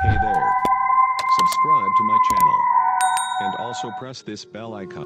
Hey there. Subscribe to my channel. And also press this bell icon.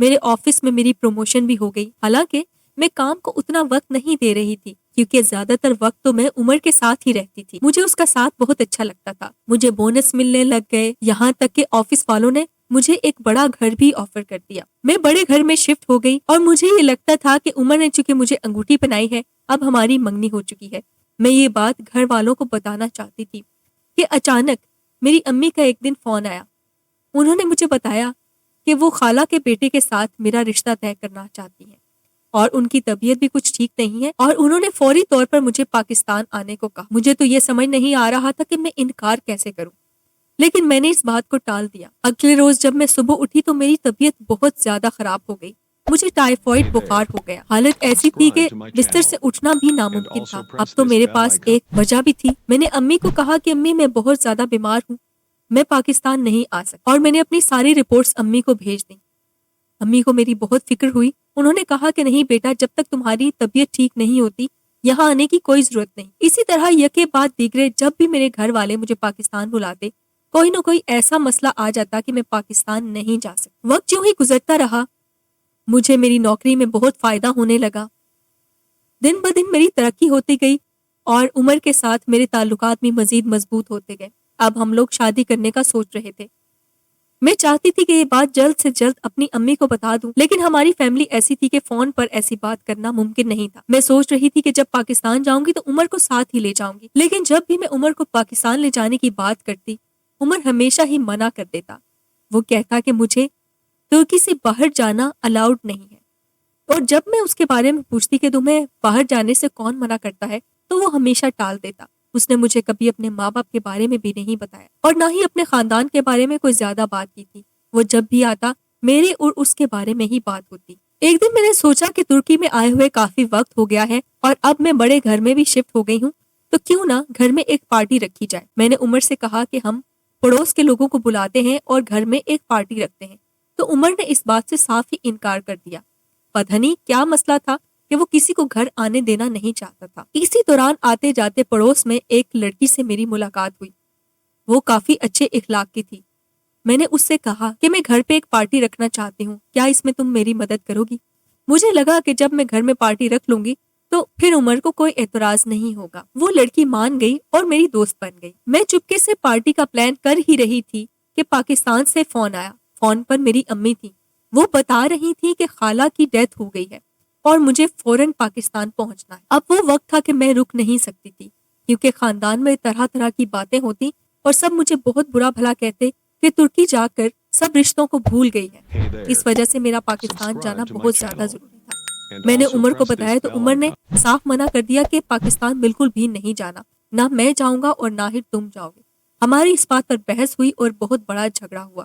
میرے office میں میری promotion بھی ہو گئی. حالانکہ میں کام کو اتنا وقت نہیں دے رہی تھی کیونکہ زیادہ تر وقت تو میں عمر کے ساتھ ہی رہتی تھی. مجھے اس کا ساتھ بہت اچھا لگتا تھا. مجھے بونس ملنے لگ گئے، یہاں تک کہ آفس والوں نے مجھے ایک بڑا گھر بھی آفر کر دیا. میں بڑے گھر میں شفٹ ہو گئی اور مجھے یہ لگتا تھا کہ عمر نے چونکہ مجھے انگوٹھی پہنائی ہے، اب ہماری منگنی ہو چکی ہے. میں یہ بات گھر والوں کو بتانا چاہتی تھی کہ اچانک میری امی کا ایک دن فون آیا. انہوں نے مجھے بتایا کہ وہ خالہ کے بیٹے کے ساتھ میرا رشتہ طے کرنا چاہتی ہیں اور ان کی طبیعت بھی کچھ ٹھیک نہیں ہے، اور انہوں نے فوری طور پر مجھے پاکستان آنے کو کہا. مجھے تو یہ سمجھ نہیں آ رہا تھا کہ میں انکار کیسے کروں، لیکن میں نے اس بات کو ٹال دیا. اگلے روز جب میں صبح اٹھی تو میری طبیعت بہت زیادہ خراب ہو گئی. مجھے ٹائیفائڈ بخار ہو گیا. حالت ایسی تھی کہ بستر سے اٹھنا بھی ناممکن تھا. اب تو میرے پاس ایک وجہ بھی تھی. میں نے امی کو کہا کہ امی میں بہت زیادہ بیمار ہوں، میں پاکستان نہیں آ سکتا، اور میں نے اپنی ساری رپورٹس امی کو بھیج دیں. امی کو میری بہت فکر ہوئی. انہوں نے کہا کہ نہیں بیٹا، جب تک تمہاری طبیعت ٹھیک نہیں ہوتی یہاں آنے کی کوئی ضرورت نہیں. اسی طرح یکے بعد دیگرے جب بھی میرے گھر والے مجھے پاکستان بلاتے، کوئی نہ کوئی ایسا مسئلہ آ جاتا کہ میں پاکستان نہیں جا سکتی. وقت یوں ہی گزرتا رہا. مجھے میری نوکری میں بہت فائدہ ہونے لگا. دن بدن میری ترقی ہوتی گئی اور عمر کے ساتھ میرے تعلقات بھی مزید مضبوط ہوتے گئے. اب ہم لوگ شادی کرنے کا سوچ رہے تھے. میں چاہتی تھی کہ یہ بات جلد سے جلد اپنی امی کو بتا دوں، لیکن ہماری فیملی ایسی تھی کہ فون پر ایسی بات کرنا ممکن نہیں تھا. میں سوچ رہی تھی کہ جب پاکستان جاؤں گی تو عمر کو ساتھ ہی لے جاؤں گی، لیکن جب بھی میں عمر کو پاکستان لے جانے کی بات کرتی، عمر ہمیشہ ہی منع کر دیتا. وہ کہتا کہ مجھے ترکی سے باہر جانا الاؤڈ نہیں ہے، اور جب میں اس کے بارے میں پوچھتی کہ تمہیں باہر جانے سے کون منع کرتا ہے تو وہ ہمیشہ ٹال دیتا. اس نے مجھے کبھی اپنے ماں باپ کے بارے میں بھی نہیں بتایا اور نہ ہی اپنے خاندان کے بارے میں کوئی زیادہ بات کی تھی. وہ جب بھی آتا میرے اور اس کے بارے میں ہی بات ہوتی. ایک دن میں نے سوچا کہ ترکی میں آئے ہوئے کافی وقت ہو گیا ہے اور اب میں بڑے گھر میں بھی شفٹ ہو گئی ہوں، تو کیوں نہ گھر میں ایک پارٹی رکھی جائے. میں نے عمر سے کہا کہ ہم پڑوس کے لوگوں کو بلاتے ہیں اور گھر میں ایک پارٹی رکھتے ہیں، تو عمر نے اس بات سے صاف ہی انکار کر دیا. پتہ نہیں کیا مسئلہ تھا کہ وہ کسی کو گھر آنے دینا نہیں چاہتا تھا. اسی دوران آتے جاتے پڑوس میں ایک لڑکی سے میری ملاقات ہوئی. وہ کافی اچھے اخلاق کی تھی. میں نے اس سے کہا کہ میں گھر پہ ایک پارٹی رکھنا چاہتی ہوں، کیا اس میں تم میری مدد کرو گی؟ مجھے لگا کہ جب میں گھر میں پارٹی رکھ لوں گی تو پھر عمر کو کوئی اعتراض نہیں ہوگا. وہ لڑکی مان گئی اور میری دوست بن گئی. میں چپکے سے پارٹی کا پلان کر ہی رہی تھی کہ پاکستان سے فون آیا. فون پر میری امی تھی. وہ بتا رہی تھی کہ خالہ کی ڈیتھ ہو گئی ہے اور مجھے فوراً پاکستان پہنچنا ہے. اب وہ وقت تھا کہ میں رک نہیں سکتی تھی کیونکہ خاندان میں طرح طرح کی باتیں ہوتی اور سب مجھے بہت برا بھلا کہتے کہ ترکی جا کر سب رشتوں کو بھول گئی ہے. اس وجہ سے میرا پاکستان جانا بہت زیادہ ضروری تھا. میں نے عمر کو بتایا تو عمر نے صاف منع کر دیا کہ پاکستان بالکل بھی نہیں جانا، نہ میں جاؤں گا اور نہ ہی تم جاؤ گے. ہماری اس بات پر بحث ہوئی اور بہت بڑا جھگڑا ہوا.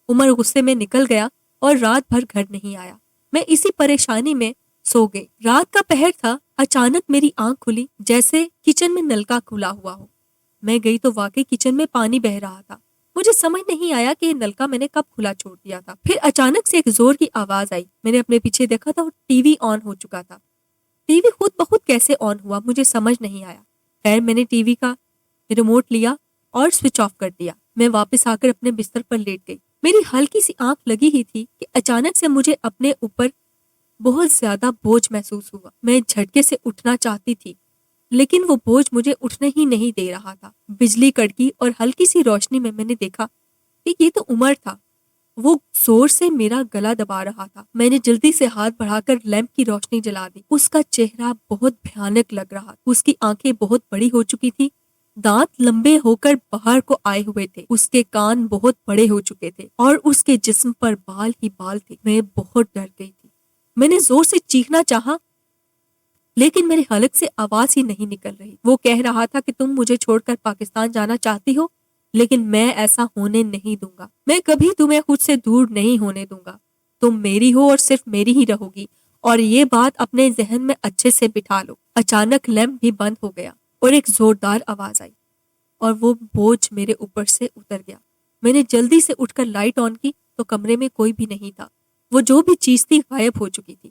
عمر غصے میں نکل گیا اور رات بھر گھر نہیں آیا. میں اسی پریشانی میں سو گئی. رات کا پہر تھا. اچانک میری آنکھ کھلی جیسے کچن میں نل کا کھلا ہوا ہو. میں گئی تو واقعی کچن میں پانی بہ رہا تھا. مجھے سمجھ نہیں آیا کہ یہ نل کا میں نے کب کھلا چھوڑ دیا تھا. پھر اچانک سے ایک زور کی آواز آئی. میں نے اپنے پیچھے دیکھا تھا اور ٹی وی آن ہو چکا تھا. ٹی وی خود بخود کیسے آن ہوا مجھے سمجھ نہیں آیا. خیر میں نے ٹی وی کا ریموٹ لیا اور سوئچ آف کر دیا. میں واپس آ کر اپنے بستر پر لیٹ گئی. میری ہلکی سی آنکھ لگی ہی تھی کہ اچانک سے مجھے اپنے اوپر بہت زیادہ بوجھ محسوس ہوا. میں جھٹکے سے اٹھنا چاہتی تھی لیکن وہ بوجھ مجھے اٹھنے ہی نہیں دے رہا تھا. بجلی کڑکی اور ہلکی سی روشنی میں نے دیکھا کہ یہ تو عمر تھا. وہ زور سے میرا گلا دبا رہا تھا. میں نے جلدی سے ہاتھ بڑھا کر لیمپ کی روشنی جلا دی. اس کا چہرہ بہت بھیانک لگ رہا. اس کی آنکھیں بہت بڑی ہو چکی تھی، دانت لمبے ہو کر باہر کو آئے ہوئے تھے، اس کے کان بہت بڑے ہو چکے تھے اور اس کے جسم پر بال ہی بال تھے. میں بہت ڈر گئی تھی. میں نے زور سے چیخنا چاہا لیکن میرے حلق سے آواز ہی نہیں نکل رہی. وہ کہہ رہا تھا کہ تم مجھے چھوڑ کر پاکستان جانا چاہتی ہو لیکن میں ایسا ہونے نہیں دوں گا. میں کبھی تمہیں خود سے دور نہیں ہونے دوں گا. تم میری ہو اور صرف میری ہی رہو گی اور یہ بات اپنے ذہن میں اچھے سے بٹھا لو. اچانک لیمپ بھی بند ہو گیا اور ایک زوردار آواز آئی اور وہ بوجھ میرے اوپر سے اتر گیا. میں نے جلدی سے اٹھ کر لائٹ آن کی تو کمرے میں کوئی بھی نہیں تھا. وہ جو بھی چیز تھی غائب ہو چکی تھی.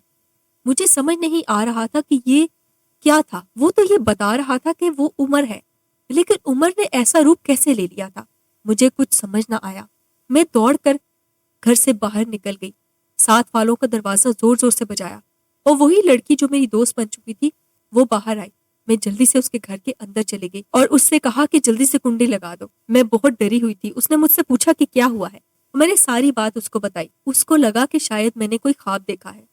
مجھے سمجھ نہیں آ رہا تھا کہ یہ کیا تھا. وہ تو یہ بتا رہا تھا کہ وہ عمر ہے لیکن عمر نے ایسا روپ کیسے لے لیا تھا؟ مجھے کچھ سمجھ نہ آیا. میں دوڑ کر گھر سے باہر نکل گئی. ساتھ والوں کا دروازہ زور زور سے بجایا اور وہی لڑکی جو میری دوست بن چکی تھی وہ باہر آئی۔ میں جلدی سے اس کے گھر کے اندر چلی گئی اور اس سے کہا کہ جلدی سے کنڈی لگا دو۔ میں بہت ڈری ہوئی تھی۔ اس نے مجھ سے پوچھا کہ کیا ہوا ہے۔ میں نے ساری بات اس کو بتائی۔ اس کو لگا کہ شاید میں نے کوئی خواب دیکھا ہے۔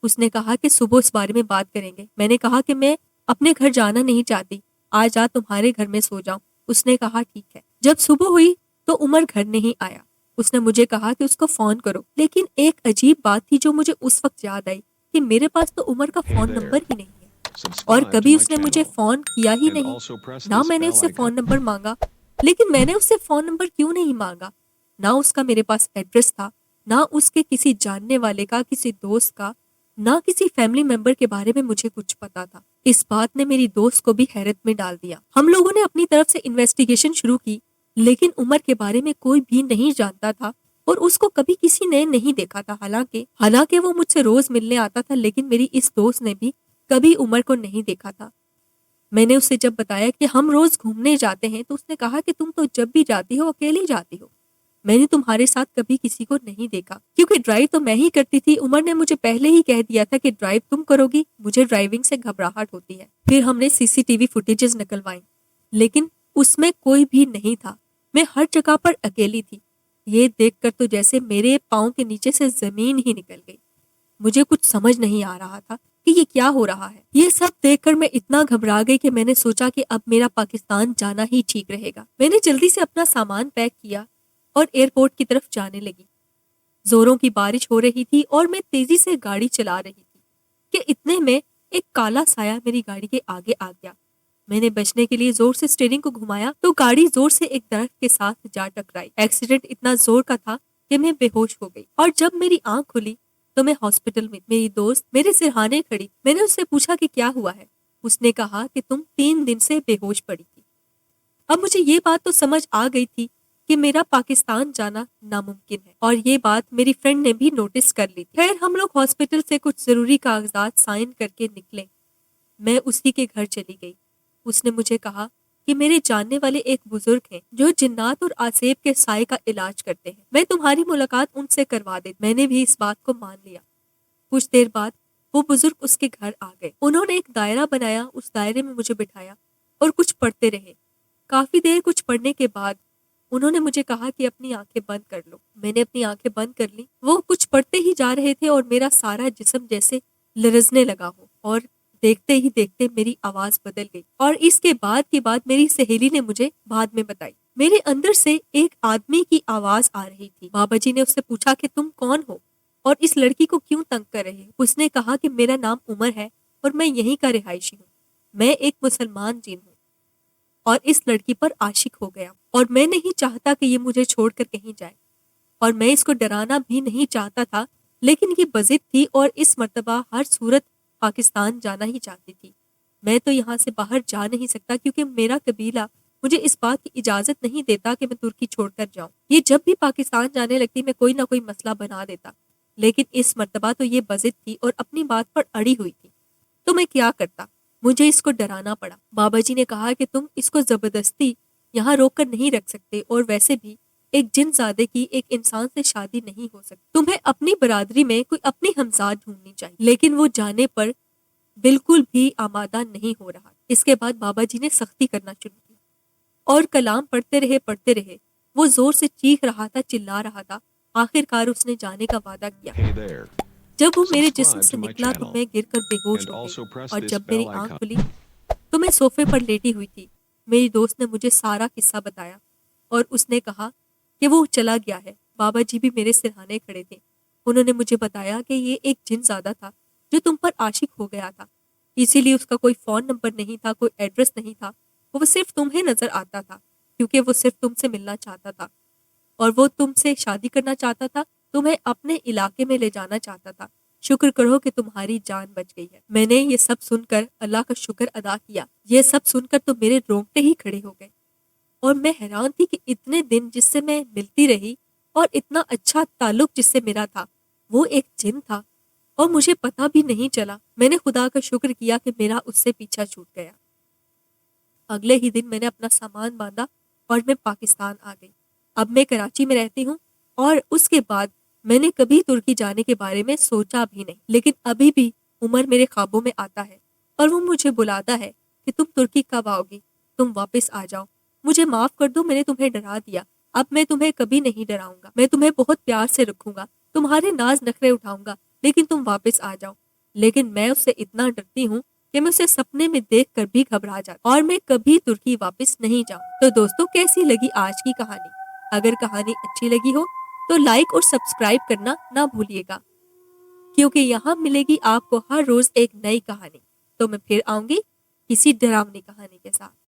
اس نے کہا کہ صبح اس بارے میں بات کریں گے۔ میں نے کہا کہ میں اپنے گھر جانا نہیں چاہتی، آج رات تمہارے گھر میں سو جاؤں۔ اس نے کہا ٹھیک ہے۔ جب صبح ہوئی تو عمر گھر نہیں آیا۔ اس نے مجھے کہا کہ اس کو فون کرو، لیکن ایک عجیب بات تھی جو مجھے اس وقت یاد آئی کہ میرے پاس تو عمر کا فون نمبر ہی نہیں ہے اور Subscribe to کبھی my اس نے مجھے channel فون کیا ہی and نہیں، also press نہ this میں نے اس bell سے icon. فون نمبر مانگا۔ لیکن میں نے اس سے فون نمبر کیوں نہیں مانگا؟ نہ اس کا میرے پاس ایڈریس تھا، نہ اس کے کسی جاننے والے کا، کسی دوست کا، نہ کسی فیملی ممبر کے بارے میں مجھے کچھ پتا تھا۔ اس بات نے میری دوست کو بھی حیرت میں ڈال دیا۔ ہم لوگوں نے اپنی طرف سے انویسٹیگیشن شروع کی، لیکن عمر کے بارے میں کوئی بھی نہیں جانتا تھا اور اس کو کبھی کسی نے نہیں دیکھا تھا۔ حالانکہ وہ مجھ سے روز ملنے آتا تھا، لیکن میری اس دوست نے بھی کبھی عمر کو نہیں دیکھا تھا۔ میں نے اس سے جب بتایا کہ ہم روز گھومنے جاتے ہیں تو اس نے کہا کہ تم تو جب بھی جاتی ہو اکیلی جاتی ہو، میں نے تمہارے ساتھ کبھی کسی کو نہیں دیکھا، کیونکہ ڈرائیو تو میں ہی کرتی تھی۔ عمر نے مجھے پہلے ہی کہہ دیا تھا کہ ڈرائیو تم کرو گی، مجھے ڈرائیونگ سے گھبراہٹ ہوتی ہے۔ پھر ہم نے CCTV فوٹیجز نکلوائیں، لیکن اس میں کوئی بھی نہیں تھا۔ میں ہر جگہ پر اکیلی تھی۔ یہ دیکھ کر تو جیسے میرے پاؤں کے نیچے سے زمین ہی نکل گئی۔ مجھے کچھ سمجھ نہیں آ رہا تھا کہ یہ کیا ہو رہا ہے۔ یہ سب دیکھ کر میں اتنا گھبرا گئی کہ میں نے سوچا کہ اب میرا پاکستان جانا ہی ٹھیک رہے گا۔ میں نے جلدی سے اپنا سامان پیک کیا اور ایئرپورٹ کی طرف جانے لگی۔ زوروں کی بارش ہو رہی تھی اور میں تیزی سے گاڑی چلا رہی تھی کہ اتنے میں ایک کالا سایہ میری گاڑی کے آگے آ گیا۔ میں نے بچنے کے لیے زور سے اسٹیئرنگ کو گھمایا تو گاڑی زور سے ایک درخت کے ساتھ جا ٹکرائی۔ ایکسیڈنٹ اتنا زور کا تھا کہ میں بے ہوش ہو گئی اور جب میری آنکھ کھلی تو میں ہاسپٹل میں۔ میری دوست میرے سرہانے کھڑی۔ میں نے اس سے پوچھا کہ کیا ہوا ہے۔ اس نے کہا کہ تم 3 دن سے بے ہوش پڑی تھی۔ اب مجھے یہ بات تو سمجھ آ گئی تھی کہ میرا پاکستان جانا ناممکن ہے، اور یہ بات میری فرینڈ نے بھی نوٹس کر لی تھی۔ خیر ہم لوگ ہاسپٹل سے کچھ ضروری کاغذات سائن کر کے نکلے۔ میں اسی کے گھر چلی گئی۔ اس نے مجھے کہا کہ میرے جاننے والے ایک بزرگ ہیں جو جنات اور آسیب کے سائے کا علاج کرتے ہیں، میں تمہاری ملاقات ان سے کروا دے۔ میں نے بھی اس بات کو مان لیا۔ کچھ دیر بعد وہ بزرگ اس کے گھر آ گئے۔ انہوں نے ایک دائرہ بنایا، اس دائرے میں مجھے بٹھایا اور کچھ پڑھتے رہے۔ کافی دیر کچھ پڑھنے کے بعد انہوں نے مجھے کہا کہ اپنی آنکھیں بند کر لو۔ میں نے اپنی آنکھیں بند کر لی۔ وہ کچھ پڑھتے ہی جا رہے تھے اور میرا سارا جسم جیسے لرزنے لگا ہو، اور دیکھتے ہی دیکھتے میری آواز بدل گئی۔ اور اس کے بعد کی بات میری سہیلی نے مجھے بعد میں بتائی۔ میرے اندر سے ایک آدمی کی آواز آ رہی تھی۔ بابا جی نے اس سے پوچھا کہ تم کون ہو اور اس لڑکی کو کیوں تنگ کر رہے ہو؟ اس نے کہا کہ میرا نام عمر ہے اور میں یہیں کا رہائشی ہوں۔ میں ایک مسلمان جن ہوں اور اس لڑکی پر عاشق ہو گیا، اور میں نہیں چاہتا کہ یہ مجھے چھوڑ کر کہیں جائے، اور میں اس کو ڈرانا بھی نہیں چاہتا تھا، لیکن یہ بضد تھی اور اس مرتبہ ہر صورت پاکستان جانا ہی چاہتی تھی۔ میں تو یہاں سے باہر جا نہیں سکتا کیونکہ میرا قبیلہ مجھے اس بات کی اجازت نہیں دیتا کہ میں ترکی چھوڑ کر جاؤں۔ یہ جب بھی پاکستان جانے لگتی میں کوئی نہ کوئی مسئلہ بنا دیتا، لیکن اس مرتبہ تو یہ بضد تھی اور اپنی بات پر اڑی ہوئی تھی۔ تو میں کیا کرتا؟ مجھے اس کو ڈرانا پڑا۔ بابا جی نے کہا کہ تم اس کو زبردستی یہاں روک کر نہیں رکھ سکتے، اور ویسے بھی ایک جن زادے کی ایک انسان سے شادی نہیں ہو سکتی۔ تمہیں اپنی برادری میں کوئی اپنی ہمزاد ڈھونڈنی چاہیے۔ لیکن وہ جانے پر بالکل بھی آمادہ نہیں ہو رہا۔ اس کے بعد بابا جی نے سختی کرنا شروع کی اور کلام پڑھتے رہے۔ وہ زور سے چیخ رہا تھا، چلا رہا تھا۔ آخر کار اس نے جانے کا وعدہ کیا۔ Hey there. جب وہ میرے جسم Subscribe سے to my نکلا تو channel میں گر کر بے ہوش and ہو also گئی، press اور this جب میری bell آنکھ icon. کھلی تو میں صوفے پر لیٹی ہوئی تھی۔ میری دوست نے مجھے سارا قصہ بتایا اور اس نے کہا کہ وہ چلا گیا ہے۔ بابا جی بھی میرے سرہانے کھڑے تھے۔ انہوں نے مجھے بتایا کہ یہ ایک جن زادہ تھا جو تم پر عاشق ہو گیا تھا، اسی لیے اس کا کوئی فون نمبر نہیں تھا، کوئی ایڈریس نہیں تھا، وہ صرف تمہیں نظر آتا تھا کیونکہ وہ صرف تم سے ملنا چاہتا تھا، اور وہ تم سے شادی کرنا چاہتا تھا، تمہیں اپنے علاقے میں لے جانا چاہتا تھا۔ شکر کرو کہ تمہاری جان بچ گئی ہے۔ میں نے یہ سب سن کر اللہ کا شکر ادا کیا۔ یہ سب سن کر تو میرے رونگٹے ہی کھڑے ہو گئے، اور میں حیران تھی کہ اتنے دن جس سے میں ملتی رہی اور اتنا اچھا تعلق جس سے میرا تھا، وہ ایک جن تھا اور مجھے پتا بھی نہیں چلا۔ میں نے خدا کا شکر کیا کہ میرا اس سے پیچھا چھوٹ گیا۔ اگلے ہی دن میں نے اپنا سامان باندھا اور میں پاکستان آ گئی۔ اب میں کراچی میں رہتی ہوں، اور اس کے بعد میں نے کبھی ترکی جانے کے بارے میں سوچا بھی نہیں، لیکن ابھی بھی عمر میرے خوابوں میں آتا ہے اور وہ مجھے بلاتا ہے کہ تم ترکی کب آؤ گی، تم واپس آ جاؤ، مجھے معاف کر دو، میں نے تمہیں ڈرا دیا، اب میں تمہیں کبھی نہیں ڈراؤں گا، میں تمہیں بہت پیار سے رکھوں گا، تمہارے ناز نخرے اٹھاؤں گا، لیکن تم واپس آ جاؤ۔ لیکن میں اس سے اتنا ڈرتی ہوں کہ میں اسے سپنے میں دیکھ کر بھی گھبرا جاتا اور میں کبھی ترکی واپس نہیں جاؤں۔ تو دوستو، کیسی لگی آج کی کہانی؟ اگر کہانی اچھی لگی ہو تو لائک اور سبسکرائب کرنا نہ بھولیے گا، کیونکہ یہاں ملے گی آپ کو ہر روز ایک نئی کہانی۔ تو میں پھر آؤں گی کسی ڈراؤنی کہانی کے ساتھ۔